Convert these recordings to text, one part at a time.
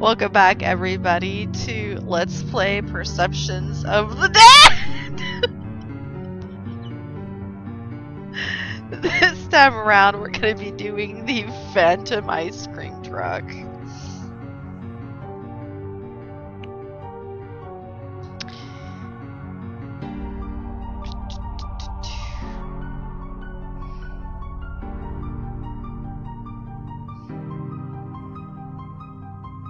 Welcome back, everybody, to Let's Play Perceptions of the Dead! This time around, we're going to be doing the Phantom ice cream truck.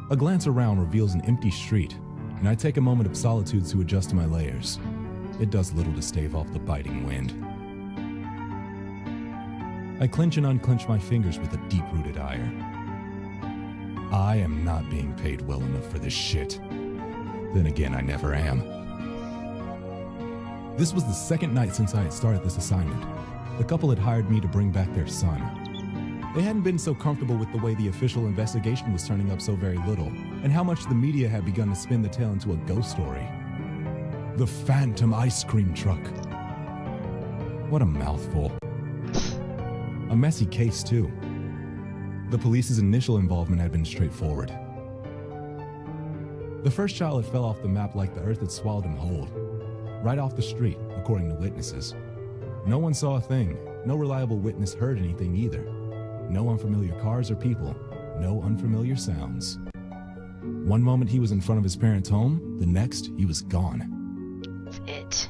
A glance around reveals an empty street, and I take a moment of solitude to adjust to my layers. It does little to stave off the biting wind. I clench and unclench my fingers with a deep-rooted ire. I am not being paid well enough for this shit. Then again, I never am. This was the second night since I had started this assignment. The couple had hired me to bring back their son. They hadn't been so comfortable with the way the official investigation was turning up so very little, and how much the media had begun to spin the tale into a ghost story. The Phantom ice cream truck. What a mouthful. A messy case, too. The police's initial involvement had been straightforward. The first child had fell off the map like the earth had swallowed him whole. Right off the street, according to witnesses. No one saw a thing. No reliable witness heard anything either. No unfamiliar cars or people. No unfamiliar sounds. One moment he was in front of his parents' home, the next he was gone. It.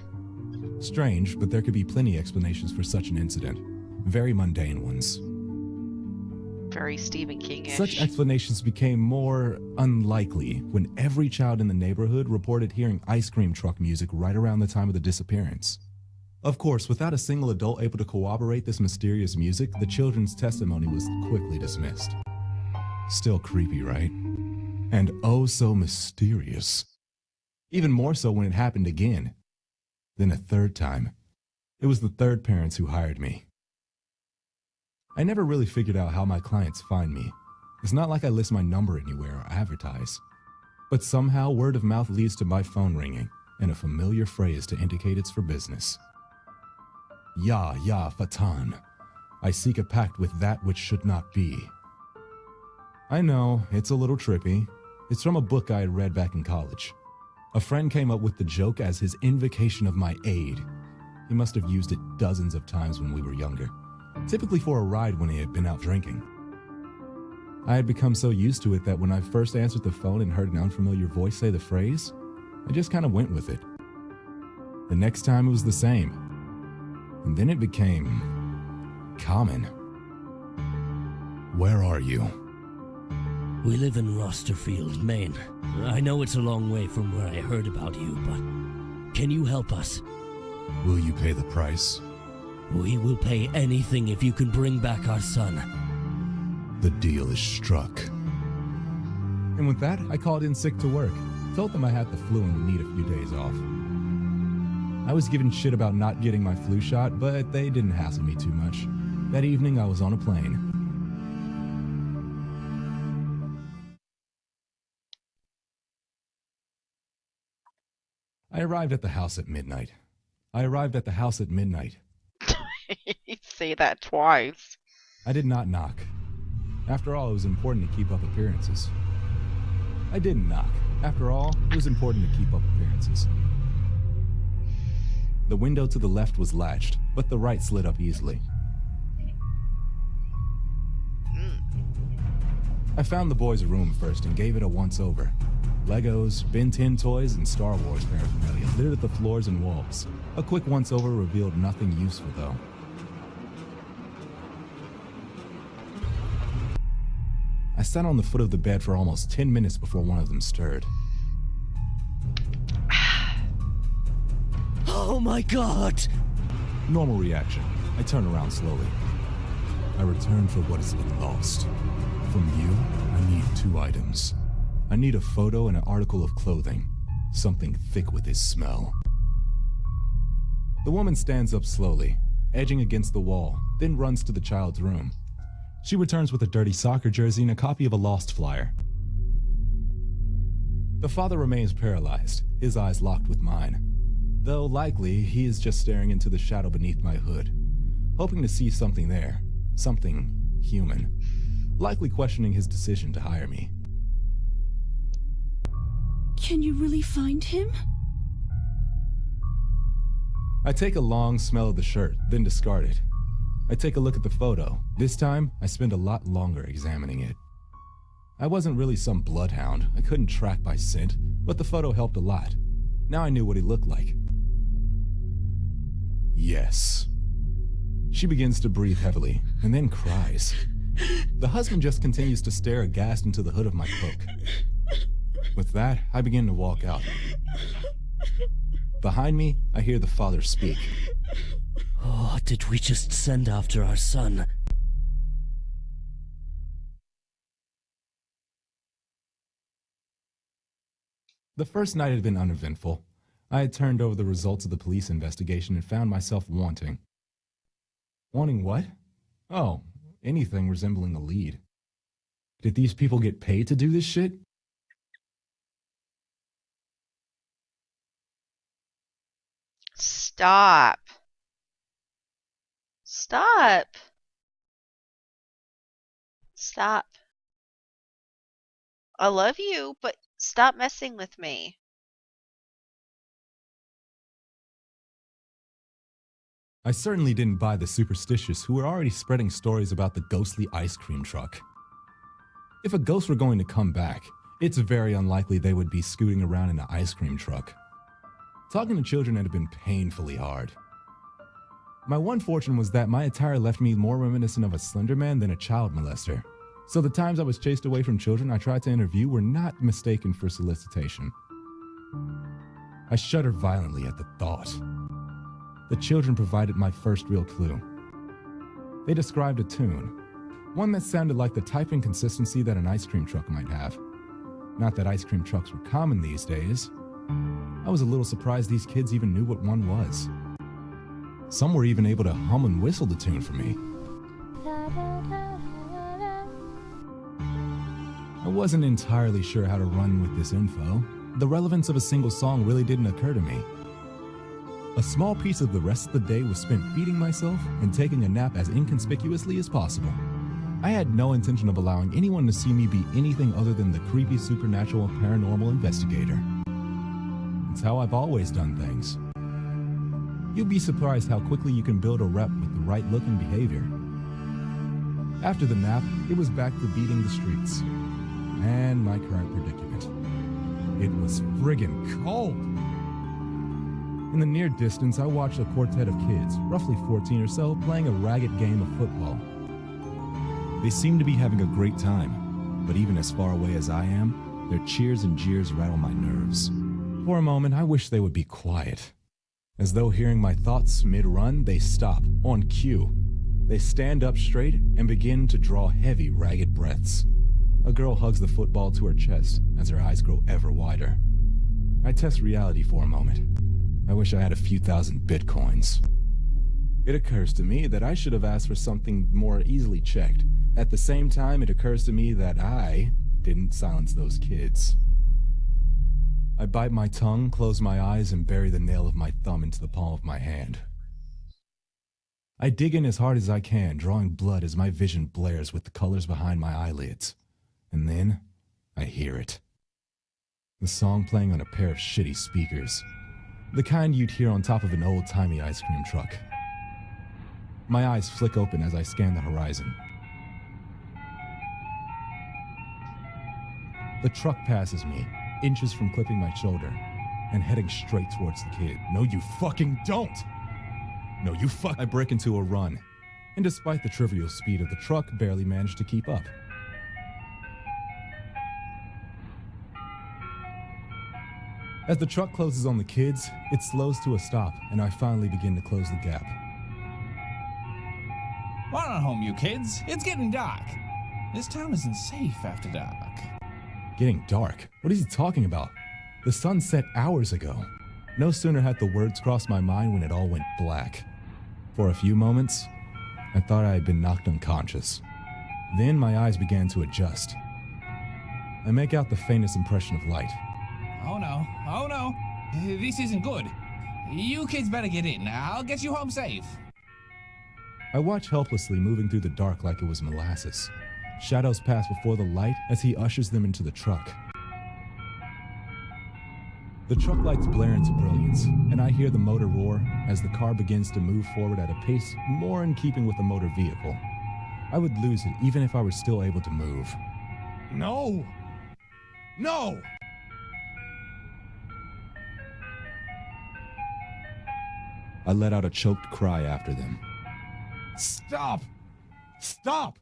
Strange, but there could be plenty of explanations for such an incident. Very mundane ones. Very Stephen King-ish. Such explanations became more unlikely when every child in the neighborhood reported hearing ice cream truck music right around the time of the disappearance. Of course, without a single adult able to corroborate this mysterious music, the children's testimony was quickly dismissed. Still creepy, right? And oh so mysterious. Even more so when it happened again. Then a third time. It was the third parents who hired me. I never really figured out how my clients find me. It's not like I list my number anywhere or advertise. But somehow word of mouth leads to my phone ringing, and a familiar phrase to indicate it's for business. Ya, Fatan. I seek a pact with that which should not be. I know, it's a little trippy. It's from a book I had read back in college. A friend came up with the joke as his invocation of my aid. He must have used it dozens of times when we were younger, typically for a ride when he had been out drinking. I had become so used to it that when I first answered the phone and heard an unfamiliar voice say the phrase, I just kind of went with it. The next time it was the same. And then it became common. Where are you? We live in Rosterfield, Maine. I know it's a long way from where I heard about you, but can you help us? Will you pay the price? We will pay anything if you can bring back our son. The deal is struck. And with that, I called in sick to work. Told them I had the flu and would need a few days off. I was given shit about not getting my flu shot, but they didn't hassle me too much. That evening, I was on a plane. I arrived at the house at midnight. You say that twice. I did not knock. After all, it was important to keep up appearances. I didn't knock. After all, it was important to keep up appearances. The window to the left was latched, but the right slid up easily. I found the boys' room first and gave it a once-over. Legos, Ben 10 toys, and Star Wars paraphernalia littered the floors and walls. A quick once-over revealed nothing useful, though. I sat on the foot of the bed for almost 10 minutes before one of them stirred. Oh my God! Normal reaction. I turn around slowly. I return for what has been lost. From you, I need 2 items. I need a photo and an article of clothing. Something thick with its smell. The woman stands up slowly, edging against the wall, then runs to the child's room. She returns with a dirty soccer jersey and a copy of a Lost flyer. The father remains paralyzed, his eyes locked with mine. Though likely, he is just staring into the shadow beneath my hood, hoping to see something there, something human, likely questioning his decision to hire me. Can you really find him? I take a long smell of the shirt, then discard it. I take a look at the photo. This time, I spend a lot longer examining it. I wasn't really some bloodhound. I couldn't track by scent, but the photo helped a lot. Now I knew what he looked like. Yes. She begins to breathe heavily, and then cries. The husband just continues to stare aghast into the hood of my cloak. With that, I begin to walk out. Behind me, I hear the father speak. Oh, did we just send after our son? The first night had been uneventful. I had turned over the results of the police investigation and found myself wanting. Wanting what? Oh, anything resembling a lead. Did these people get paid to do this shit? Stop. Stop. Stop. I love you, but stop messing with me. I certainly didn't buy the superstitious who were already spreading stories about the ghostly ice cream truck. If a ghost were going to come back, it's very unlikely they would be scooting around in an ice cream truck. Talking to children had been painfully hard. My one fortune was that my attire left me more reminiscent of a slender man than a child molester. So the times I was chased away from children I tried to interview were not mistaken for solicitation. I shuddered violently at the thought. The children provided my first real clue. They described a tune, one that sounded like the type and consistency that an ice cream truck might have. Not that ice cream trucks were common these days. I was a little surprised these kids even knew what one was. Some were even able to hum and whistle the tune for me. I wasn't entirely sure how to run with this info. The relevance of a single song really didn't occur to me. A small piece of the rest of the day was spent feeding myself and taking a nap as inconspicuously as possible. I had no intention of allowing anyone to see me be anything other than the creepy supernatural paranormal investigator. It's how I've always done things. You'll be surprised how quickly you can build a rep with the right look and behavior. After the nap, it was back to beating the streets. And my current predicament. It was friggin' cold. In the near distance, I watched a quartet of kids, roughly 14 or so, playing a ragged game of football. They seemed to be having a great time, but even as far away as I am, their cheers and jeers rattle my nerves. For a moment, I wish they would be quiet. As though hearing my thoughts mid-run, they stop, on cue. They stand up straight and begin to draw heavy, ragged breaths. A girl hugs the football to her chest as her eyes grow ever wider. I test reality for a moment. I wish I had a few thousand bitcoins. It occurs to me that I should have asked for something more easily checked. At the same time, it occurs to me that I didn't silence those kids. I bite my tongue, close my eyes, and bury the nail of my thumb into the palm of my hand. I dig in as hard as I can, drawing blood as my vision blares with the colors behind my eyelids. And then, I hear it. The song playing on a pair of shitty speakers. The kind you'd hear on top of an old-timey ice cream truck. My eyes flick open as I scan the horizon. The truck passes me, inches from clipping my shoulder, and heading straight towards the kid. No, you fucking don't! No, you fuck! I break into a run, and despite the trivial speed of the truck, barely manage to keep up. As the truck closes on the kids, it slows to a stop, and I finally begin to close the gap. Run on home, you kids. It's getting dark. This town isn't safe after dark. Getting dark? What is he talking about? The sun set hours ago. No sooner had the words crossed my mind when it all went black. For a few moments, I thought I had been knocked unconscious. Then my eyes began to adjust. I make out the faintest impression of light. Oh no. This isn't good. You kids better get in. I'll get you home safe. I watch helplessly moving through the dark like it was molasses. Shadows pass before the light as he ushers them into the truck. The truck lights blare into brilliance, and I hear the motor roar as the car begins to move forward at a pace more in keeping with a motor vehicle. I would lose it even if I were still able to move. No! No! I let out a choked cry after them. Stop! Stop!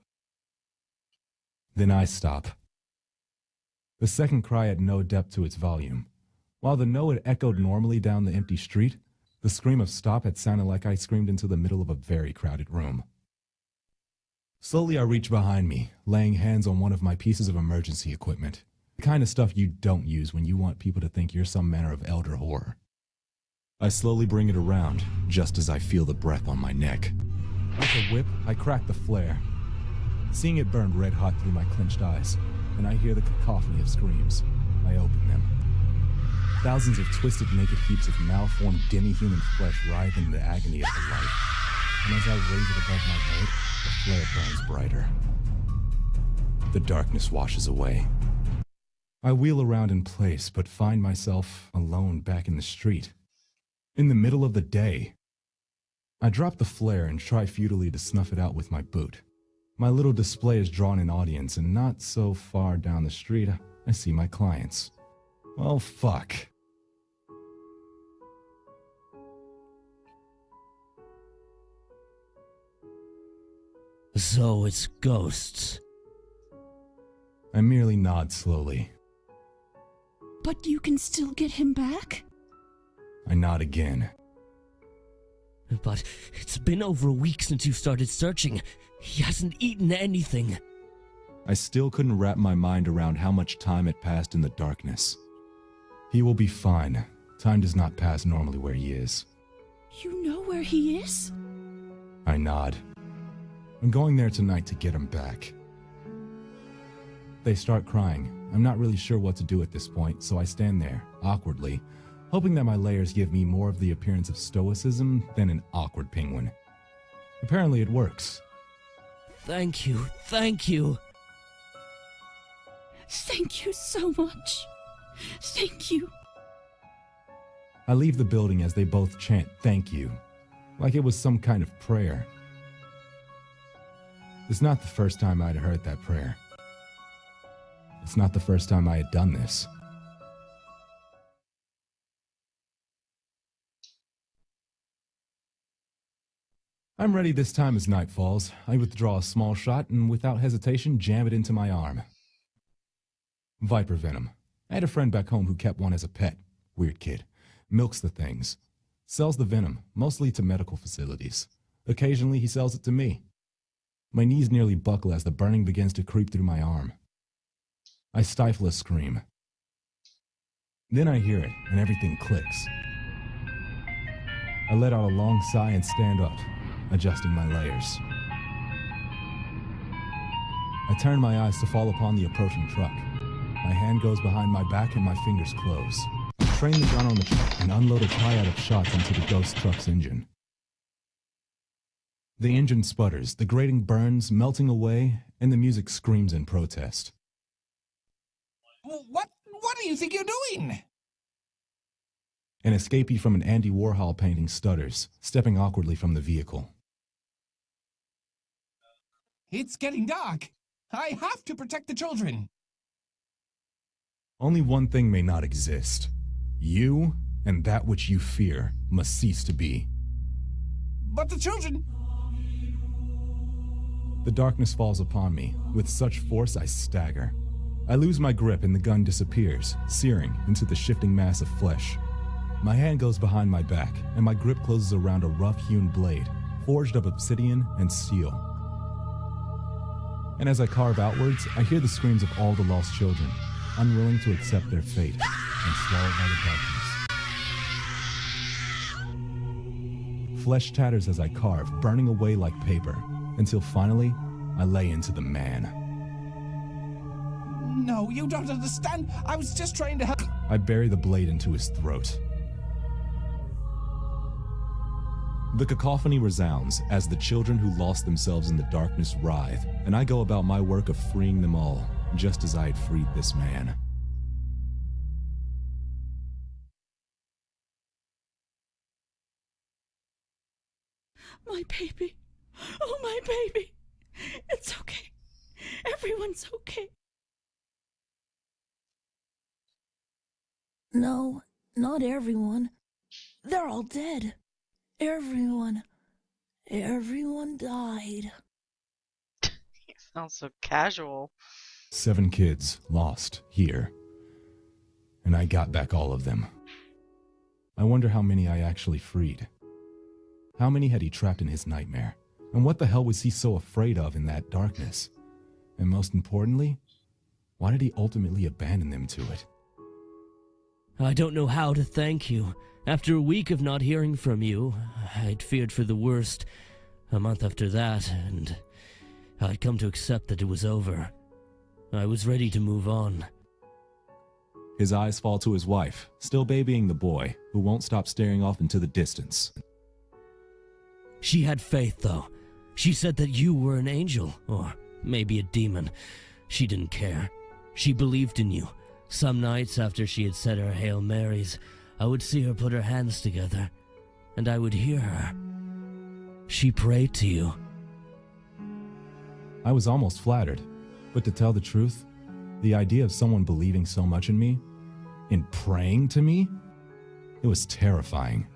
Then I stop. The second cry had no depth to its volume. While the no had echoed normally down the empty street, the scream of stop had sounded like I screamed into the middle of a very crowded room. Slowly I reach behind me, laying hands on one of my pieces of emergency equipment. The kind of stuff you don't use when you want people to think you're some manner of elder horror. I slowly bring it around, just as I feel the breath on my neck. With a whip, I crack the flare, seeing it burn red hot through my clenched eyes, and I hear the cacophony of screams. I open them. Thousands of twisted, naked heaps of malformed, demi-human flesh writhing in the agony of the light. And as I raise it above my head, the flare burns brighter. The darkness washes away. I wheel around in place, but find myself alone back in the street. In the middle of the day. I drop the flare and try futilely to snuff it out with my boot. My little display has drawn an audience, and not so far down the street, I see my clients. Well, fuck. So it's ghosts. I merely nod slowly. But you can still get him back? I nod again. But it's been over a week since you started searching. He hasn't eaten anything. I still couldn't wrap my mind around how much time had passed in the darkness. He will be fine. Time does not pass normally where he is. You know where he is? I nod. I'm going there tonight to get him back. They start crying. I'm not really sure what to do at this point, so I stand there, awkwardly, hoping that my layers give me more of the appearance of stoicism than an awkward penguin. Apparently it works. Thank you, thank you. Thank you so much. Thank you. I leave the building as they both chant thank you, like it was some kind of prayer. It's not the first time I'd heard that prayer. It's not the first time I had done this. I'm ready this time as night falls. I withdraw a small shot and without hesitation jam it into my arm. Viper venom. I had a friend back home who kept one as a pet. Weird kid. Milks the things. Sells the venom, mostly to medical facilities. Occasionally he sells it to me. My knees nearly buckle as the burning begins to creep through my arm. I stifle a scream. Then I hear it, and everything clicks. I let out a long sigh and stand up, adjusting my layers. I turn my eyes to fall upon the approaching truck. My hand goes behind my back and my fingers close. I train the gun on the truck and unload a triad of shots into the ghost truck's engine. The engine sputters, the grating burns, melting away, and the music screams in protest. What do you think you're doing? An escapee from an Andy Warhol painting stutters, stepping awkwardly from the vehicle. It's getting dark. I have to protect the children. Only one thing may not exist. You and that which you fear must cease to be. But the children... The darkness falls upon me. With such force, I stagger. I lose my grip and the gun disappears, searing into the shifting mass of flesh. My hand goes behind my back, and my grip closes around a rough-hewn blade, forged of obsidian and steel. And as I carve outwards, I hear the screams of all the lost children, unwilling to accept their fate, and swallowed by the darkness. Flesh tatters as I carve, burning away like paper, until finally, I lay into the man. No, you don't understand. I was just trying to help. I bury the blade into his throat. The cacophony resounds as the children who lost themselves in the darkness writhe, and I go about my work of freeing them all, just as I had freed this man. My baby. Oh, my baby. It's okay. Everyone's okay. No, not everyone. They're all dead. Everyone died. He sounds so casual. 7 kids lost here. And I got back all of them. I wonder how many I actually freed. How many had he trapped in his nightmare? And what the hell was he so afraid of in that darkness? And most importantly, why did he ultimately abandon them to it? I don't know how to thank you. After a week of not hearing from you, I'd feared for the worst. A month after that, and I'd come to accept that it was over. I was ready to move on. His eyes fall to his wife, still babying the boy, who won't stop staring off into the distance. She had faith, though. She said that you were an angel, or maybe a demon. She didn't care. She believed in you. Some nights after she had said her Hail Marys, I would see her put her hands together, and I would hear her. She prayed to you. I was almost flattered, but to tell the truth, the idea of someone believing so much in me, in praying to me, it was terrifying.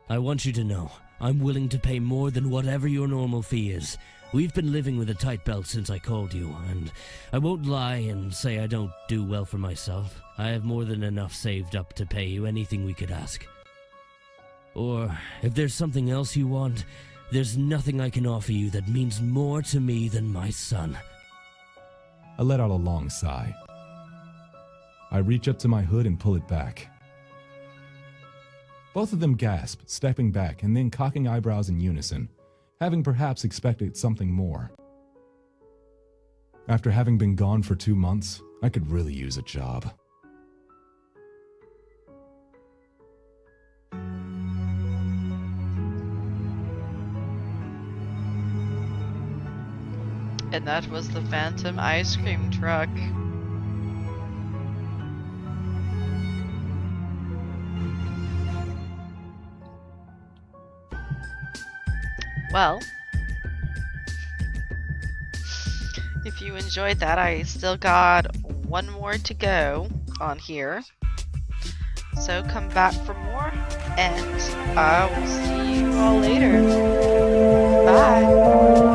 I want you to know, I'm willing to pay more than whatever your normal fee is. We've been living with a tight belt since I called you, and I won't lie and say I don't do well for myself. I have more than enough saved up to pay you anything we could ask. Or, if there's something else you want, there's nothing I can offer you that means more to me than my son. I let out a long sigh. I reach up to my hood and pull it back. Both of them gasp, stepping back and then cocking eyebrows in unison, having perhaps expected something more. After having been gone for 2 months, I could really use a job. And that was the Phantom ice cream truck. Well, if you enjoyed that, I still got one more to go on here. So come back for more, and I will see you all later. Bye.